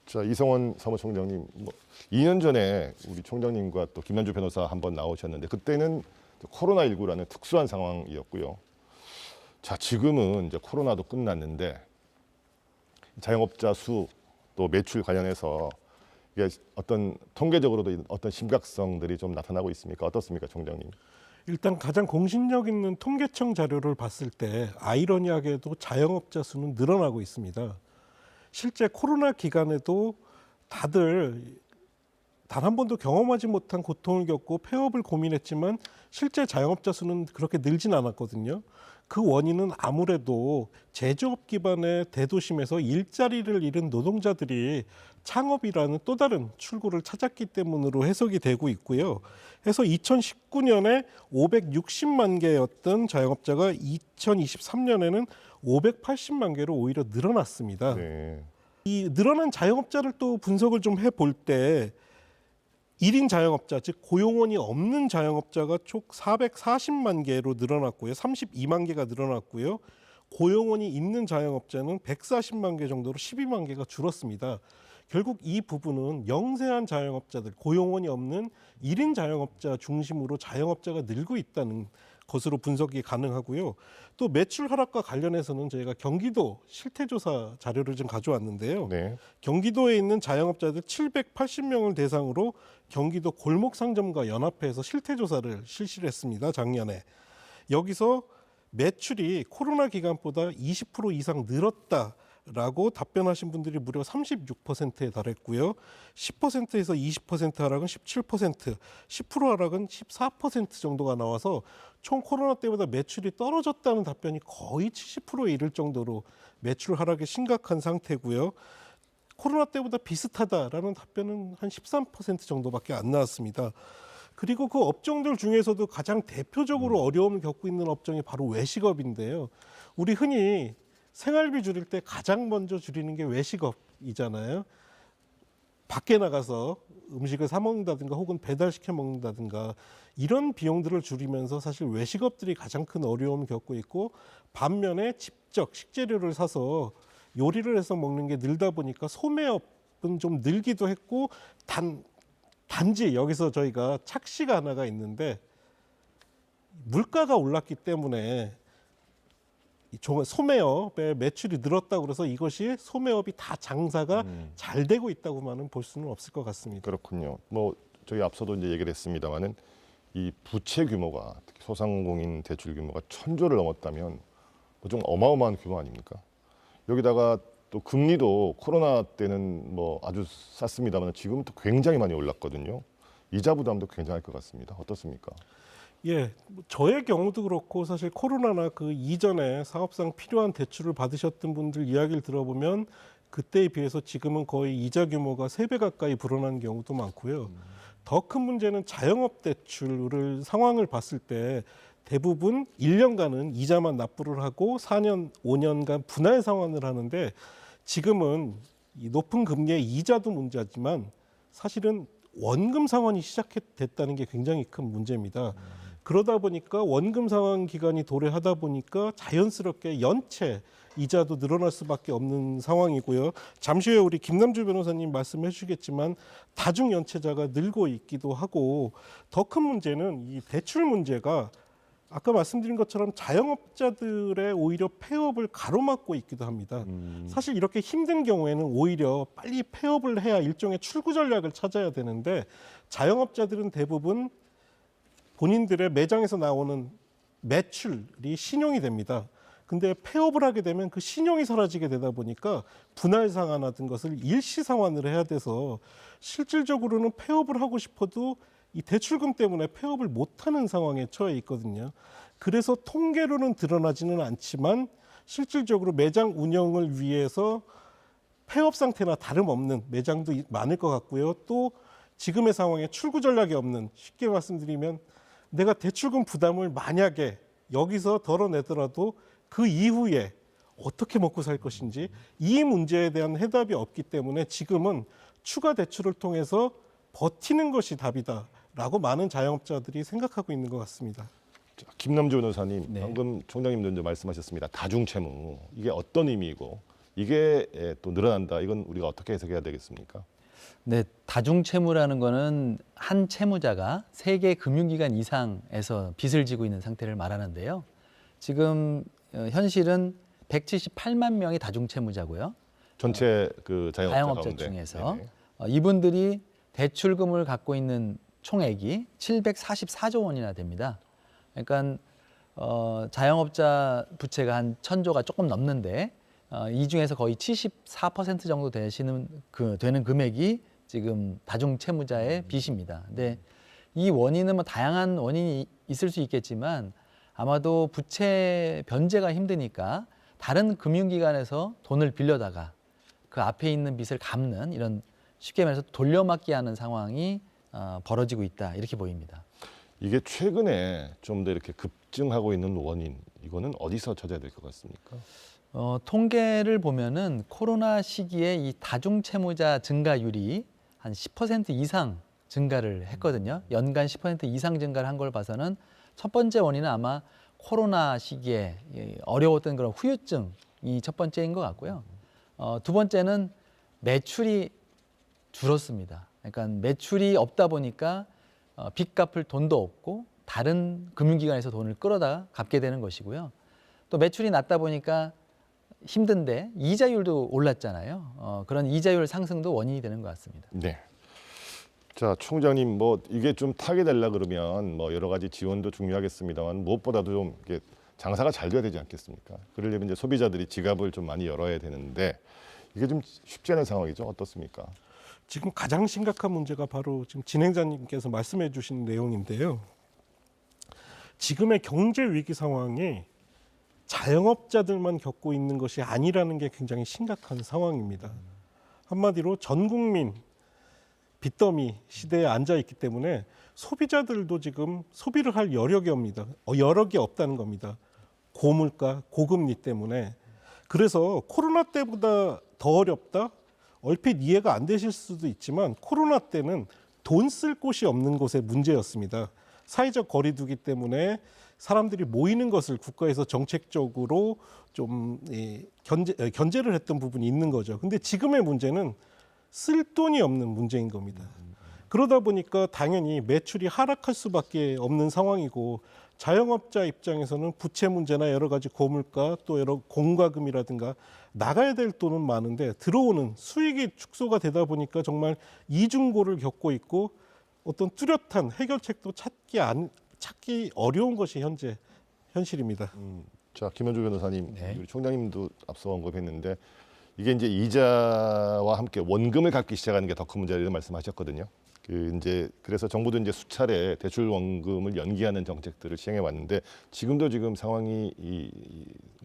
자, 이성원 사무총장님, 2년 전에 우리 총장님과 또 김남주 변호사 한번 나오셨는데 그때는 코로나19라는 특수한 상황이었고요. 자, 지금은 이제 코로나도 끝났는데 자영업자 수 또 매출 관련해서 이게 어떤 통계적으로도 어떤 심각성들이 좀 나타나고 있습니까? 어떻습니까, 총장님? 일단 가장 공신력 있는 통계청 자료를 봤을 때 아이러니하게도 자영업자 수는 늘어나고 있습니다. 실제 코로나 기간에도 다들 단 한 번도 경험하지 못한 고통을 겪고 폐업을 고민했지만 실제 자영업자 수는 그렇게 늘진 않았거든요. 그 원인은 아무래도 제조업 기반의 대도심에서 일자리를 잃은 노동자들이 창업이라는 또 다른 출구를 찾았기 때문으로 해석이 되고 있고요. 해서 2019년에 560만 개였던 자영업자가 2023년에는 580만 개로 오히려 늘어났습니다. 네. 이 늘어난 자영업자를 또 분석을 좀 해볼 때 1인 자영업자, 즉 고용원이 없는 자영업자가 총 440만 개로 늘어났고요. 32만 개가 늘어났고요. 고용원이 있는 자영업자는 140만 개 정도로 12만 개가 줄었습니다. 결국 이 부분은 영세한 자영업자들, 고용원이 없는 1인 자영업자 중심으로 자영업자가 늘고 있다는 것으로 분석이 가능하고요. 또 매출 하락과 관련해서는 저희가 경기도 실태조사 자료를 좀 가져왔는데요. 네. 경기도에 있는 자영업자들 780명을 대상으로 경기도 골목상점과 연합회에서 실태조사를 실시를 했습니다. 작년에. 여기서 매출이 코로나 기간보다 20% 이상 늘었다라고 답변하신 분들이 무려 36%에 달했고요. 10%에서 20% 하락은 17%, 10% 하락은 14% 정도가 나와서 총 코로나 때보다 매출이 떨어졌다는 답변이 거의 70%에 이를 정도로 매출 하락이 심각한 상태고요. 코로나 때보다 비슷하다라는 답변은 한 13% 정도밖에 안 나왔습니다. 그리고 그 업종들 중에서도 가장 대표적으로 어려움을 겪고 있는 업종이 바로 외식업인데요. 우리 흔히 생활비 줄일 때 가장 먼저 줄이는 게 외식업이잖아요. 밖에 나가서 음식을 사 먹는다든가 혹은 배달시켜 먹는다든가 이런 비용들을 줄이면서 사실 외식업들이 가장 큰 어려움을 겪고 있고, 반면에 직접 식재료를 사서 요리를 해서 먹는 게 늘다 보니까 소매업은 좀 늘기도 했고, 단지 여기서 저희가 착시가 하나가 있는데 물가가 올랐기 때문에 소매업의 매출이 늘었다고 그래서 이것이 소매업이 다 장사가 잘 되고 있다고만은 볼 수는 없을 것 같습니다. 그렇군요. 저희 앞서도 이제 얘기를 했습니다만은 이 부채 규모가, 특히 소상공인 대출 규모가 1,000조를 넘었다면 좀 어마어마한 규모 아닙니까? 여기다가 또 금리도 코로나 때는 아주 쌌습니다만 지금은 또 굉장히 많이 올랐거든요. 이자 부담도 굉장할 것 같습니다. 어떻습니까? 예, 저의 경우도 그렇고 사실 코로나나 그 이전에 사업상 필요한 대출을 받으셨던 분들 이야기를 들어보면 그때에 비해서 지금은 거의 이자 규모가 3배 가까이 불어난 경우도 많고요. 더 큰 문제는 자영업 대출을 상황을 봤을 때 대부분 1년간은 이자만 납부를 하고 4년, 5년간 분할 상환을 하는데, 지금은 이 높은 금리의 이자도 문제지만 사실은 원금 상환이 시작됐다는 게 굉장히 큰 문제입니다. 그러다 보니까 원금 상환 기간이 도래하다 보니까 자연스럽게 연체 이자도 늘어날 수밖에 없는 상황이고요. 잠시 후에 우리 김남주 변호사님 말씀해 주시겠지만 다중 연체자가 늘고 있기도 하고, 더 큰 문제는 이 대출 문제가 아까 말씀드린 것처럼 자영업자들의 오히려 폐업을 가로막고 있기도 합니다. 사실 이렇게 힘든 경우에는 오히려 빨리 폐업을 해야 일종의 출구 전략을 찾아야 되는데, 자영업자들은 대부분 본인들의 매장에서 나오는 매출이 신용이 됩니다. 근데 폐업을 하게 되면 그 신용이 사라지게 되다 보니까 분할 상환하던 것을 일시 상환을 해야 돼서 실질적으로는 폐업을 하고 싶어도 이 대출금 때문에 폐업을 못하는 상황에 처해 있거든요. 그래서 통계로는 드러나지는 않지만 실질적으로 매장 운영을 위해서 폐업 상태나 다름없는 매장도 많을 것 같고요. 또 지금의 상황에 출구 전략이 없는, 쉽게 말씀드리면 내가 대출금 부담을 만약에 여기서 덜어내더라도 그 이후에 어떻게 먹고 살 것인지, 이 문제에 대한 해답이 없기 때문에 지금은 추가 대출을 통해서 버티는 것이 답이다라고 많은 자영업자들이 생각하고 있는 것 같습니다. 자, 김남주 변호사님, 네. 방금 총장님도 이제 말씀하셨습니다. 다중채무, 이게 어떤 의미이고 이게 또 늘어난다. 이건 우리가 어떻게 해석해야 되겠습니까? 네, 다중채무라는 거는 한 채무자가 세 개 금융기관 이상에서 빚을 지고 있는 상태를 말하는데요. 지금 현실은 178만 명이 다중채무자고요. 전체 그 자영업자 가운데. 중에서 네네. 이분들이 대출금을 갖고 있는 총액이 744조 원이나 됩니다. 그러니까 자영업자 부채가 한 1,000조가 조금 넘는데 이 중에서 거의 74% 정도 되는 금액이 지금 다중채무자의 빚입니다. 근데 이 원인은 뭐 다양한 원인이 있을 수 있겠지만 아마도 부채 변제가 힘드니까 다른 금융기관에서 돈을 빌려다가 그 앞에 있는 빚을 갚는 이런 쉽게 말해서 돌려막기 하는 상황이 벌어지고 있다 이렇게 보입니다. 이게 최근에 좀 더 이렇게 급증하고 있는 원인 이거는 어디서 찾아야 될 것 같습니까? 통계를 보면은 코로나 시기에 이 다중채무자 증가율이 한 10% 이상 증가를 했거든요. 연간 10% 이상 증가를 한 걸 봐서는 첫 번째 원인은 아마 코로나 시기에 어려웠던 그런 후유증이 첫 번째인 것 같고요. 두 번째는 매출이 줄었습니다. 그러니까 매출이 없다 보니까 빚 갚을 돈도 없고 다른 금융기관에서 돈을 끌어다 갚게 되는 것이고요. 또 매출이 낮다 보니까 힘든데 이자율도 올랐잖아요. 그런 이자율 상승도 원인이 되는 것 같습니다. 네. 자, 총장님 뭐 이게 좀 타게 되려 그러면 뭐 여러 가지 지원도 중요하겠습니다만 무엇보다도 좀 이게 장사가 잘 돼야 되지 않겠습니까? 그러려면 이제 소비자들이 지갑을 좀 많이 열어야 되는데 이게 좀 쉽지 않은 상황이죠. 어떻습니까? 지금 가장 심각한 문제가 바로 지금 진행자님께서 말씀해 주신 내용인데요. 지금의 경제 위기 상황이 자영업자들만 겪고 있는 것이 아니라는 게 굉장히 심각한 상황입니다. 한마디로 전 국민 빚더미 시대에 앉아 있기 때문에 소비자들도 지금 소비를 할 여력이 없다는 겁니다. 고물가, 고금리 때문에. 그래서 코로나 때보다 더 어렵다? 얼핏 이해가 안 되실 수도 있지만 코로나 때는 돈 쓸 곳이 없는 곳의 문제였습니다. 사회적 거리두기 때문에 사람들이 모이는 것을 국가에서 정책적으로 좀 견제를 했던 부분이 있는 거죠. 근데 지금의 문제는 쓸 돈이 없는 문제인 겁니다. 그러다 보니까 당연히 매출이 하락할 수밖에 없는 상황이고 자영업자 입장에서는 부채 문제나 여러 가지 고물가 또 여러 공과금이라든가 나가야 될 돈은 많은데 들어오는 수익이 축소가 되다 보니까 정말 이중고를 겪고 있고 어떤 뚜렷한 해결책도 찾기 어려운 것이 현재 현실입니다. 자, 김현주 변호사님, 네. 우리 총장님도 앞서 언급했는데 이게 이제 이자와 함께 원금을 갚기 시작하는 게 더 큰 문제다 이런 말씀하셨거든요. 그래서 정부도 이제 수차례 대출 원금을 연기하는 정책들을 시행해 왔는데 지금도 지금 상황이 이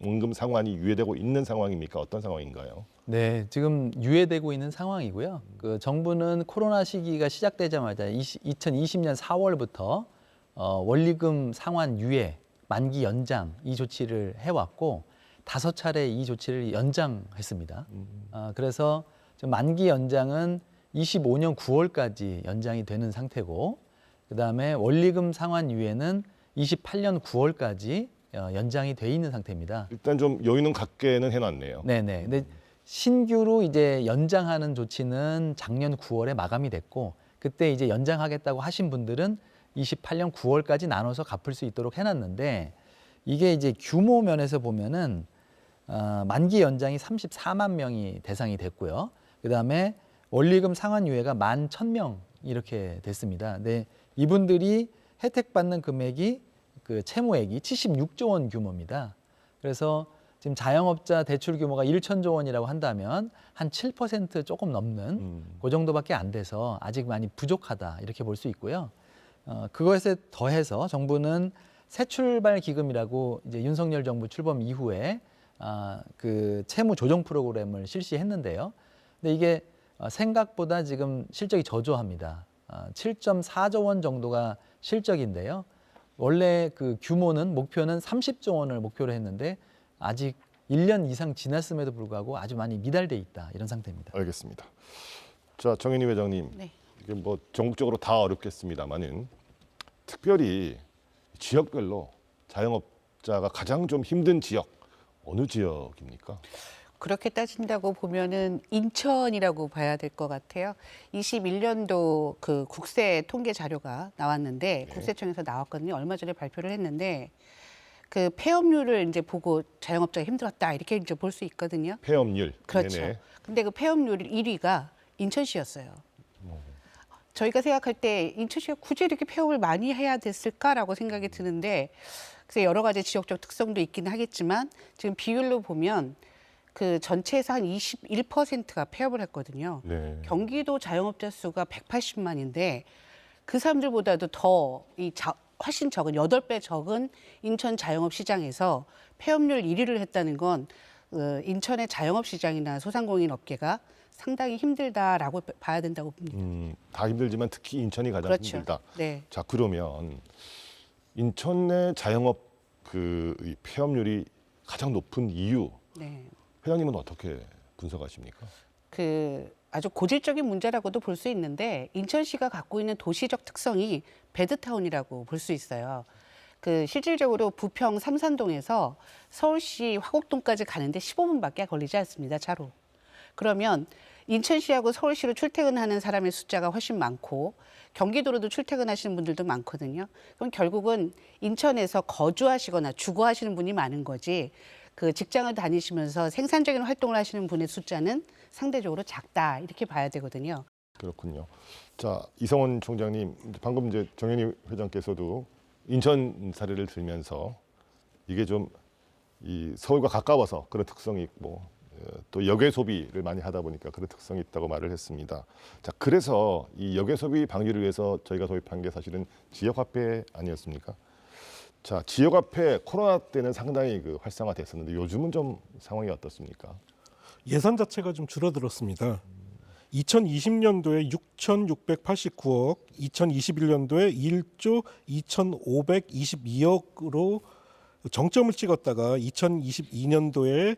원금 상환이 유예되고 있는 상황입니까? 어떤 상황인가요? 네, 지금 유예되고 있는 상황이고요. 그 정부는 코로나 시기가 시작되자마자 2020년 4월부터 원리금 상환 유예, 만기 연장 이 조치를 해왔고 5차례 이 조치를 연장했습니다. 그래서 지금 만기 연장은 25년 9월까지 연장이 되는 상태고 그다음에 원리금 상환 유예는 28년 9월까지 연장이 돼 있는 상태입니다. 일단 좀 여유는 갖게는 해놨네요. 네네. 근데 신규로 이제 연장하는 조치는 작년 9월에 마감이 됐고 그때 이제 연장하겠다고 하신 분들은 28년 9월까지 나눠서 갚을 수 있도록 해놨는데 이게 이제 규모 면에서 보면은 만기 연장이 34만 명이 대상이 됐고요. 그다음에 원리금 상환 유예가 11,000명 이렇게 됐습니다. 근데 이분들이 혜택받는 금액이 그 채무액이 76조 원 규모입니다. 그래서 지금 자영업자 대출 규모가 1,000조 원이라고 한다면 한 7% 조금 넘는 그 정도밖에 안 돼서 아직 많이 부족하다 이렇게 볼 수 있고요. 그것에 더해서 정부는 새출발 기금이라고 이제 윤석열 정부 출범 이후에 그 채무 조정 프로그램을 실시했는데요. 근데 이게 생각보다 지금 실적이 저조합니다. 7.4조 원 정도가 실적인데요. 원래 그 규모는 목표는 30조 원을 목표로 했는데 아직 1년 이상 지났음에도 불구하고 아주 많이 미달돼 있다 이런 상태입니다. 알겠습니다. 자, 정현희 회장님, 네. 이게 뭐 전국적으로 다 어렵겠습니다만은 특별히 지역별로 자영업자가 가장 좀 힘든 지역 어느 지역입니까? 그렇게 따진다고 보면은 인천이라고 봐야 될 것 같아요. 21년도 그 국세 통계 자료가 나왔는데 국세청에서 나왔거든요. 얼마 전에 발표를 했는데 그 폐업률을 이제 보고 자영업자가 힘들었다 이렇게 이제 볼 수 있거든요. 폐업률. 그렇죠. 네네. 근데 그 폐업률 1위가 인천시였어요. 저희가 생각할 때 인천시가 굳이 이렇게 폐업을 많이 해야 됐을까라고 생각이 드는데 그래서 여러 가지 지역적 특성도 있기는 하겠지만 지금 비율로 보면 그 전체에서 한 21%가 폐업을 했거든요. 네. 경기도 자영업자 수가 180만인데 그 사람들보다도 더 훨씬 적은 8배 적은 인천 자영업 시장에서 폐업률 1위를 했다는 건 인천의 자영업 시장이나 소상공인 업계가 상당히 힘들다라고 봐야 된다고 봅니다. 다 힘들지만 특히 인천이 가장 그렇죠. 힘들다. 네. 자, 그러면 인천의 자영업 이 폐업률이 가장 높은 이유, 네. 회장님은 어떻게 분석하십니까? 그 아주 고질적인 문제라고도 볼 수 있는데 인천시가 갖고 있는 도시적 특성이 배드타운이라고 볼 수 있어요. 그 실질적으로 부평 삼산동에서 서울시 화곡동까지 가는데 15분밖에 걸리지 않습니다. 차로. 그러면 인천시하고 서울시로 출퇴근하는 사람의 숫자가 훨씬 많고 경기도로도 출퇴근하시는 분들도 많거든요. 그럼 결국은 인천에서 거주하시거나 주거하시는 분이 많은 거지 그 직장을 다니시면서 생산적인 활동을 하시는 분의 숫자는 상대적으로 작다 이렇게 봐야 되거든요. 그렇군요. 자, 이성원 총장님, 방금 이제 정현희 회장께서도 인천 사례를 들면서 이게 좀 이 서울과 가까워서 그런 특성이 있고 또 역외 소비를 많이 하다 보니까 그런 특성이 있다고 말을 했습니다. 자, 그래서 이 역외 소비 방지를 위해서 저희가 도입한 게 사실은 지역화폐 아니었습니까? 자, 지역화폐 코로나 때는 상당히 그 활성화됐었는데 요즘은 좀 상황이 어떻습니까? 예산 자체가 좀 줄어들었습니다. 2020년도에 6,689억, 2021년도에 1조 2,522억으로 정점을 찍었다가 2022년도에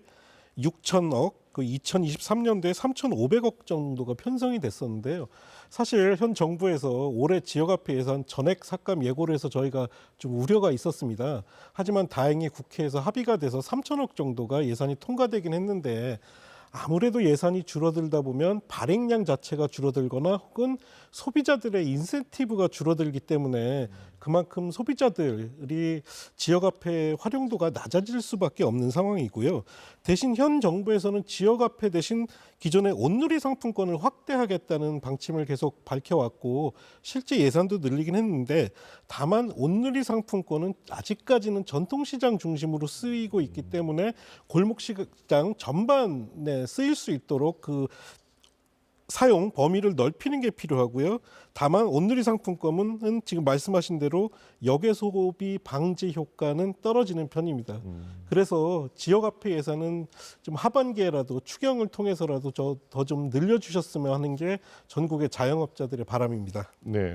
6천억, 그 2023년도에 3,500억 정도가 편성이 됐었는데요. 사실 현 정부에서 올해 지역화폐 예산 전액 삭감 예고를 해서 저희가 좀 우려가 있었습니다. 하지만 다행히 국회에서 합의가 돼서 3천억 정도가 예산이 통과되긴 했는데 아무래도 예산이 줄어들다 보면 발행량 자체가 줄어들거나 혹은 소비자들의 인센티브가 줄어들기 때문에 그만큼 소비자들이 지역화폐 활용도가 낮아질 수밖에 없는 상황이고요. 대신 현 정부에서는 지역화폐 대신 기존의 온누리 상품권을 확대하겠다는 방침을 계속 밝혀왔고 실제 예산도 늘리긴 했는데 다만 온누리 상품권은 아직까지는 전통시장 중심으로 쓰이고 있기 때문에 골목시장 전반에 쓰일 수 있도록 그 사용 범위를 넓히는 게 필요하고요. 다만 온누리 상품권은 지금 말씀하신 대로 역외 소비 방지 효과는 떨어지는 편입니다. 그래서 지역화폐 예산은 좀 하반기에라도 추경을 통해서라도 더 좀 늘려주셨으면 하는 게 전국의 자영업자들의 바람입니다. 네.